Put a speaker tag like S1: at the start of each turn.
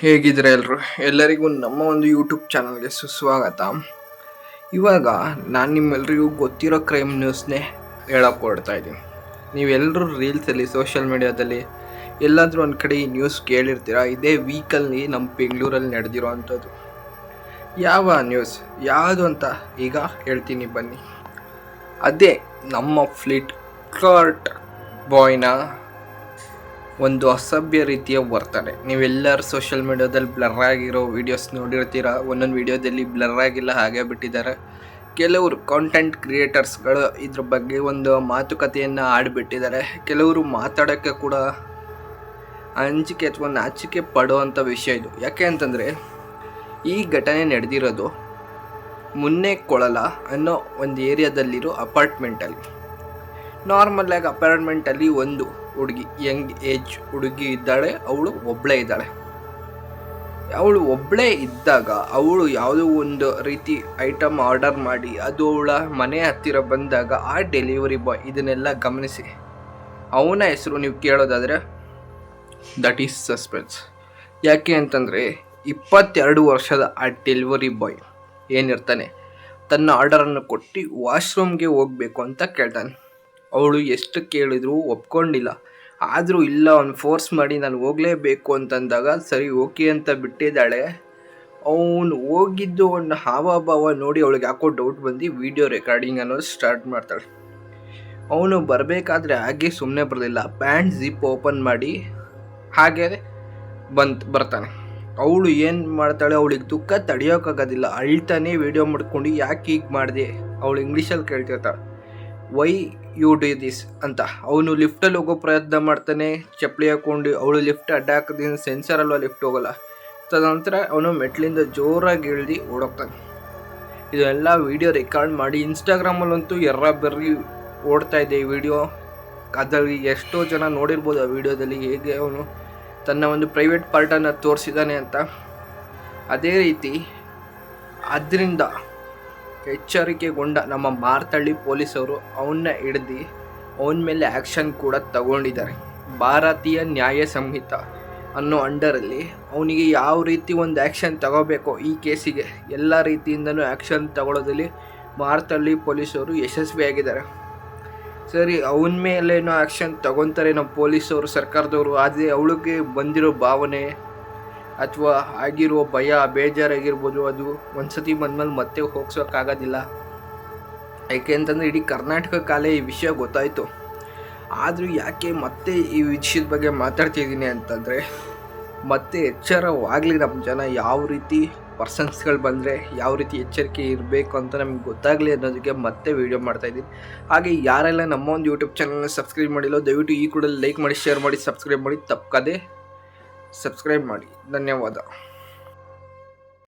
S1: ಹೇಗಿದ್ರೆ ಎಲ್ಲರಿಗೂ ನಮ್ಮ ಒಂದು ಯೂಟ್ಯೂಬ್ ಚಾನಲ್ಗೆ ಸುಸ್ವಾಗತ. ಇವಾಗ ನಾನು ನಿಮ್ಮೆಲ್ಲರಿಗೂ ಗೊತ್ತಿರೋ ಕ್ರೈಮ್ ನ್ಯೂಸ್ನೇ ಹೇಳಕ್ಕೆ ಕೊಡ್ತಾ ಇದ್ದೀನಿ. ನೀವೆಲ್ಲರೂ ರೀಲ್ಸಲ್ಲಿ ಸೋಷಿಯಲ್ ಮೀಡಿಯಾದಲ್ಲಿ ಎಲ್ಲಾದರೂ ಒಂದು ಕಡೆ ಈ ನ್ಯೂಸ್ ಕೇಳಿರ್ತೀರ. ಇದೇ ವೀಕಲ್ಲಿ ನಮ್ಮ ಬೆಂಗಳೂರಲ್ಲಿ ನಡೆದಿರೋ ಅಂಥದ್ದು. ಯಾವ ನ್ಯೂಸ್ ಯಾವುದು ಅಂತ ಈಗ ಹೇಳ್ತೀನಿ ಬನ್ನಿ. ಅದೇ ನಮ್ಮ ಫ್ಲಿಪ್ಕಾರ್ಟ್ ಬಾಯ್ನ ಒಂದು ಅಸಭ್ಯ ರೀತಿಯ ವರ್ತನೆ. ನೀವೆಲ್ಲರೂ ಸೋಷಿಯಲ್ ಮೀಡಿಯಾದಲ್ಲಿ ಬ್ಲರ್ ಆಗಿರೋ ವೀಡಿಯೋಸ್ ನೋಡಿರ್ತೀರ. ಒಂದೊಂದು ವೀಡಿಯೋದಲ್ಲಿ ಬ್ಲರ್ ಆಗಿಲ್ಲ, ಹಾಗೆ ಬಿಟ್ಟಿದ್ದಾರೆ. ಕೆಲವರು ಕಾಂಟೆಂಟ್ ಕ್ರಿಯೇಟರ್ಸ್ಗಳು ಇದ್ರ ಬಗ್ಗೆ ಒಂದು ಮಾತುಕತೆಯನ್ನು ಆಡಿಬಿಟ್ಟಿದ್ದಾರೆ. ಕೆಲವರು ಮಾತಾಡೋಕ್ಕೆ ಕೂಡ ಅಂಜಿಕೆ ಅಥವಾ ನಾಚಿಕೆ ಪಡುವಂಥ ವಿಷಯ ಇದು. ಯಾಕೆ ಅಂತಂದರೆ ಈ ಘಟನೆ ನಡೆದಿರೋದು ಮುನ್ನೆಕೊಳಲ ಅನ್ನೋ ಒಂದು ಏರಿಯಾದಲ್ಲಿರೋ ಅಪಾರ್ಟ್ಮೆಂಟಲ್ಲಿ. ನಾರ್ಮಲಾಗಿ ಅಪಾರ್ಟ್ಮೆಂಟಲ್ಲಿ ಒಂದು ಹುಡುಗಿ, ಯಂಗ್ ಏಜ್ ಹುಡುಗಿ ಇದ್ದಾಳೆ. ಅವಳು ಒಬ್ಬಳೇ ಇದ್ದಾಳೆ. ಅವಳು ಒಬ್ಬಳೇ ಇದ್ದಾಗ ಅವಳು ಯಾವುದೋ ಒಂದು ರೀತಿ ಐಟಮ್ ಆರ್ಡರ್ ಮಾಡಿ ಅದು ಅವಳ ಮನೆ ಹತ್ತಿರ ಬಂದಾಗ ಆ ಡೆಲಿವರಿ ಬಾಯ್ ಇದನ್ನೆಲ್ಲ ಗಮನಿಸಿ ಅವನ ಹೆಸರು ನೀವು ಕೇಳೋದಾದರೆ ದಟ್ ಈಸ್ ಸಸ್ಪೆನ್ಸ್. ಯಾಕೆ ಅಂತಂದರೆ 22 ವರ್ಷದ ಆ ಡೆಲಿವರಿ ಬಾಯ್ ಏನಿರ್ತಾನೆ ತನ್ನ ಆರ್ಡರನ್ನು ಕೊಟ್ಟು ವಾಶ್ರೂಮ್ಗೆ ಹೋಗಬೇಕು ಅಂತ ಕೇಳ್ತಾನೆ. ಅವಳು ಎಷ್ಟು ಕೇಳಿದ್ರು ಒಪ್ಕೊಂಡಿಲ್ಲ. ಆದರೂ ಇಲ್ಲ, ಅವ್ನು ಫೋರ್ಸ್ ಮಾಡಿ ನಾನು ಹೋಗಲೇಬೇಕು ಅಂತಂದಾಗ ಸರಿ ಓಕೆ ಅಂತ ಬಿಟ್ಟಿದ್ದಾಳೆ. ಅವನು ಹೋಗಿದ್ದು ಒಂದು ಹಾವಭಾವ ನೋಡಿ ಅವಳಿಗೆ ಯಾಕೋ ಡೌಟ್ ಬಂದು ವಿಡಿಯೋ ರೆಕಾರ್ಡಿಂಗ್ ಅನ್ನೋದು ಸ್ಟಾರ್ಟ್ ಮಾಡ್ತಾಳೆ. ಅವನು ಬರಬೇಕಾದ್ರೆ ಹಾಗೆ ಸುಮ್ಮನೆ ಬರಲಿಲ್ಲ, ಪ್ಯಾಂಟ್ ಜಿಪ್ ಓಪನ್ ಮಾಡಿ ಹಾಗೆ ಬರ್ತಾನೆ. ಅವಳು ಏನು ಮಾಡ್ತಾಳೆ, ಅವಳಿಗೆ ದುಃಖ ತಡೆಯೋಕ್ಕಾಗೋದಿಲ್ಲ. ಅಳ್ತಾನೆ ವಿಡಿಯೋ ಮಾಡ್ಕೊಂಡು ಯಾಕೆ ಹೀಗೆ ಮಾಡಿದೆ. ಅವಳು ಇಂಗ್ಲೀಷಲ್ಲಿ ಕೇಳ್ತಿರ್ತಾಳೆ, ವೈ ಯು ಡು ದಿಸ್ ಅಂತ. ಅವನು ಲಿಫ್ಟಲ್ಲಿ ಹೋಗೋ ಪ್ರಯತ್ನ ಮಾಡ್ತಾನೆ, ಚಪ್ಪಲಿ ಹಾಕ್ಕೊಂಡು. ಅವಳು ಲಿಫ್ಟ್ ಅಡ್ಡ ಹಾಕೋದ್ರಿಂದ ಸೆನ್ಸರ್ ಅಲ್ವಾ, ಲಿಫ್ಟ್ ಹೋಗೋಲ್ಲ. ತದನಂತರ ಅವನು ಮೆಟ್ಲಿಂದ ಜೋರಾಗಿ ಇಳಿದು ಓಡೋಗ್ತಾನೆ. ಇದೆಲ್ಲ ವಿಡಿಯೋ ರೆಕಾರ್ಡ್ ಮಾಡಿ ಇನ್ಸ್ಟಾಗ್ರಾಮಲ್ಲಂತೂ ಬೆರ್ರಿ ಓಡ್ತಾ ಇದೆ ಈ ವಿಡಿಯೋ. ಅದರಲ್ಲಿ ಎಷ್ಟೋ ಜನ ನೋಡಿರ್ಬೋದು ಆ ವಿಡಿಯೋದಲ್ಲಿ ಹೇಗೆ ಅವನು ತನ್ನ ಒಂದು ಪ್ರೈವೇಟ್ ಪಾರ್ಟನ್ನು ತೋರಿಸಿದ್ದಾನೆ ಅಂತ. ಅದೇ ರೀತಿ ಅದರಿಂದ ಎಚ್ಚರಿಕೆಗೊಂಡ ನಮ್ಮ ಮಾರ್ತಳ್ಳಿ ಪೊಲೀಸವರು ಅವನ್ನ ಹಿಡಿದು ಅವನ ಮೇಲೆ ಆ್ಯಕ್ಷನ್ ಕೂಡ ತಗೊಂಡಿದ್ದಾರೆ. ಭಾರತೀಯ ನ್ಯಾಯ ಸಂಹಿತ ಅನ್ನೋ ಅಂಡರಲ್ಲಿ ಅವನಿಗೆ ಯಾವ ರೀತಿ ಒಂದು ಆ್ಯಕ್ಷನ್ ತಗೋಬೇಕೋ ಈ ಕೇಸಿಗೆ ಎಲ್ಲ ರೀತಿಯಿಂದನೂ ಆ್ಯಕ್ಷನ್ ತಗೊಳ್ಳೋದ್ರಲ್ಲಿ ಮಾರ್ತಳ್ಳಿ ಪೊಲೀಸವರು ಯಶಸ್ವಿಯಾಗಿದ್ದಾರೆ. ಸರಿ, ಅವನ ಮೇಲೇನೋ ಆ್ಯಕ್ಷನ್ ತಗೊತಾರೆ ನಮ್ಮ ಪೊಲೀಸವರು, ಸರ್ಕಾರದವರು. ಆದರೆ ಅವಳಿಗೆ ಬಂದಿರೋ ಭಾವನೆ ಅಥವಾ ಆಗಿರೋ ಭಯ ಬೇಜಾರಾಗಿರ್ಬೋದು, ಅದು ಒಂದು ಸತಿ ಬಂದಮೇಲೆ ಮತ್ತೆ ಹೋಗ್ಸೋಕ್ಕಾಗೋದಿಲ್ಲ. ಯಾಕೆ ಅಂತಂದರೆ ಇಡೀ ಕರ್ನಾಟಕ ಕಾಲೇ ಈ ವಿಷಯ ಗೊತ್ತಾಯಿತು. ಆದರೂ ಯಾಕೆ ಮತ್ತೆ ಈ ವಿಷಯದ ಬಗ್ಗೆ ಮಾತಾಡ್ತಿದ್ದೀನಿ ಅಂತಂದರೆ ಮತ್ತೆ ಎಚ್ಚರವಾಗಲಿ ನಮ್ಮ ಜನ. ಯಾವ ರೀತಿ ಪರ್ಸನ್ಸ್ಗಳು ಬಂದರೆ ಯಾವ ರೀತಿ ಎಚ್ಚರಿಕೆ ಇರಬೇಕು ಅಂತ ನಮಗೆ ಗೊತ್ತಾಗಲಿ ಅನ್ನೋದಕ್ಕೆ ಮತ್ತೆ ವೀಡಿಯೋ ಮಾಡ್ತಾಯಿದ್ದೀನಿ. ಹಾಗೆ ಯಾರೆಲ್ಲ ನಮ್ಮ ಒಂದು ಯೂಟ್ಯೂಬ್ ಚಾನಲ್ನ ಸಬ್ಸ್ಕ್ರೈಬ್ ಮಾಡಿಲ್ಲ ದಯವಿಟ್ಟು ಈ ಕೂಡ ಲೈಕ್ ಮಾಡಿ, ಶೇರ್ ಮಾಡಿ, ಸಬ್ಸ್ಕ್ರೈಬ್ ಮಾಡಿ, ತಪ್ಪದೆ ಸಬ್ಸ್ಕ್ರೈಬ್ ಮಾಡಿ. ಧನ್ಯವಾದ.